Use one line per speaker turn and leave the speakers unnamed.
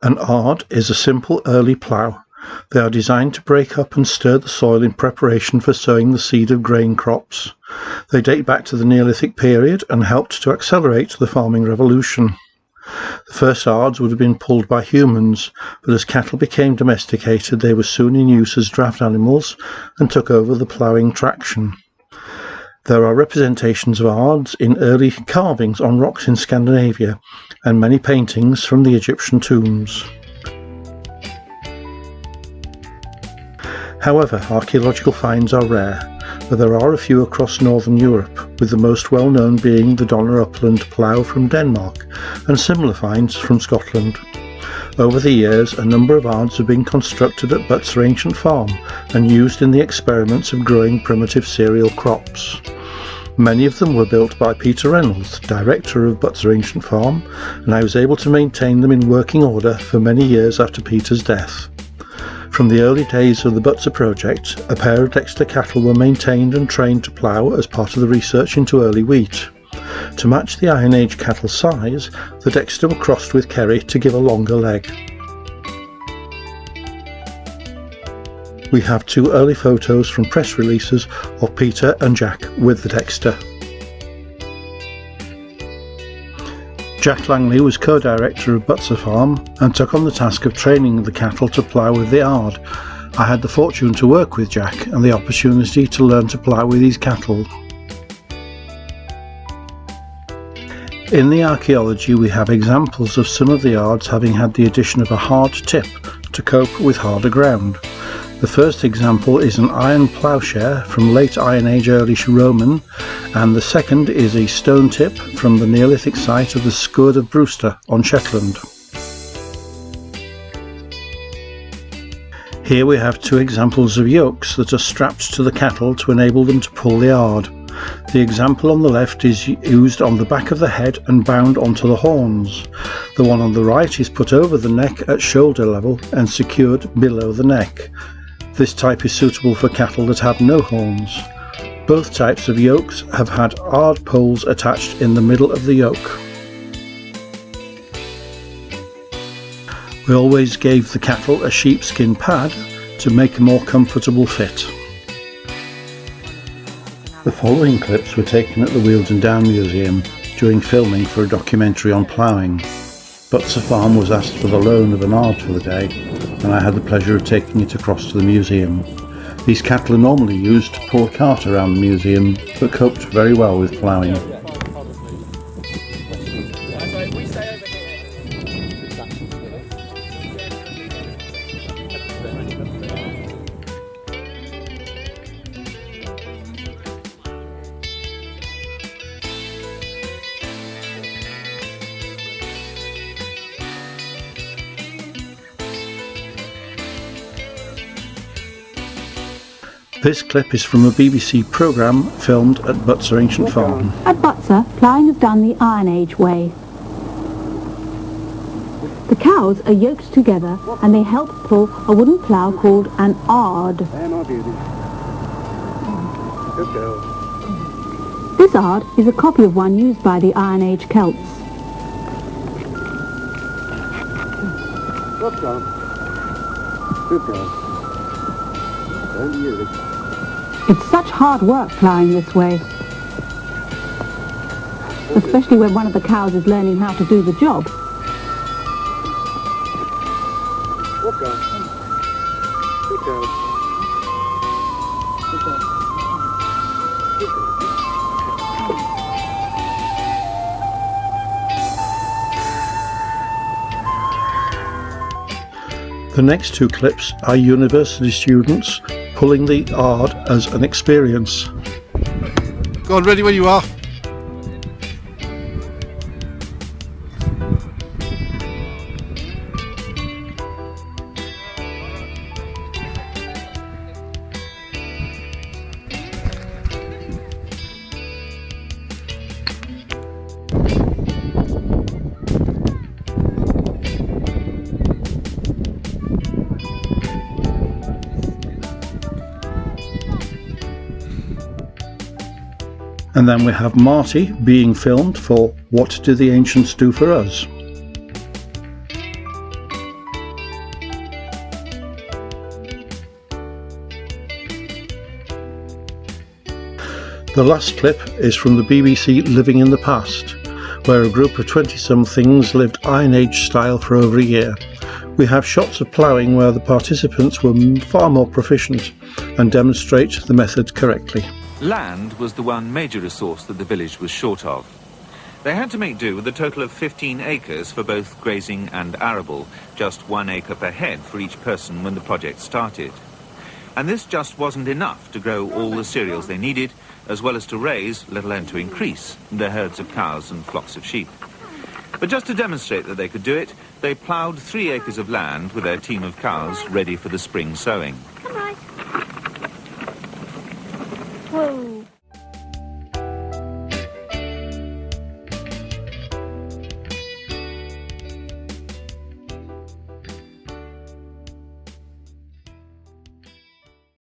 An ard is a simple early plough. They are designed to break up and stir the soil in preparation for sowing the seed of grain crops. They date back to the Neolithic period and helped to accelerate the farming revolution. The first ards would have been pulled by humans, but as cattle became domesticated, they were soon in use as draft animals and took over the ploughing traction. There are representations of ards in early carvings on rocks in Scandinavia and many paintings from the Egyptian tombs. However, archaeological finds are rare, but there are a few across northern Europe, with the most well-known being the Donner Upland plough from Denmark and similar finds from Scotland. Over the years, a number of ards have been constructed at Butser Ancient Farm and used in the experiments of growing primitive cereal crops. Many of them were built by Peter Reynolds, director of Butser Ancient Farm, and I was able to maintain them in working order for many years after Peter's death. From the early days of the Butser project, a pair of Dexter cattle were maintained and trained to plough as part of the research into early wheat. To match the Iron Age cattle size, the Dexter were crossed with Kerry to give a longer leg. We have two early photos from press releases of Peter and Jack with the Dexter. Jack Langley was co-director of Butser Farm and took on the task of training the cattle to plough with the ard. I had the fortune to work with Jack and the opportunity to learn to plough with his cattle. In the archaeology, we have examples of some of the ards having had the addition of a hard tip to cope with harder ground. The first example is an iron ploughshare from late Iron Age, early Roman, and the second is a stone tip from the Neolithic site of the Scourd of Brewster on Shetland. Here we have two examples of yokes that are strapped to the cattle to enable them to pull the ard. The example on the left is used on the back of the head and bound onto the horns. The one on the right is put over the neck at shoulder level and secured below the neck. This type is suitable for cattle that have no horns. Both types of yokes have had ard poles attached in the middle of the yoke. We always gave the cattle a sheepskin pad to make a more comfortable fit. The following clips were taken at the Wealdon Down Museum during filming for a documentary on ploughing. Butser Farm was asked for the loan of an ard for the day, and I had the pleasure of taking it across to the museum. These cattle are normally used to pull a cart around the museum, but coped very well with ploughing. This clip is from a BBC programme filmed at Butser Ancient Farm.
At Butser, ploughing is done the Iron Age way. The cows are yoked together and they help pull a wooden plough called an ard. This ard is a copy of one used by the Iron Age Celts. It's such hard work ploughing this way, especially when one of the cows is learning how to do the job.
The next two clips are university students pulling the ard as an experience.
Go on, ready when you are.
And then we have Marty being filmed for What Did the Ancients Do for Us? The last clip is from the BBC Living in the Past, where a group of 20-somethings lived Iron Age style for over a year. We have shots of ploughing where the participants were far more proficient and demonstrate the method correctly.
Land was the one major resource that the village was short of. They had to make do with a total of 15 acres for both grazing and arable, just 1 acre per head for each person when the project started. And this just wasn't enough to grow all the cereals they needed, as well as to raise, let alone to increase, their herds of cows and flocks of sheep. But just to demonstrate that they could do it, they ploughed 3 acres of land with their team of cows ready for the spring sowing.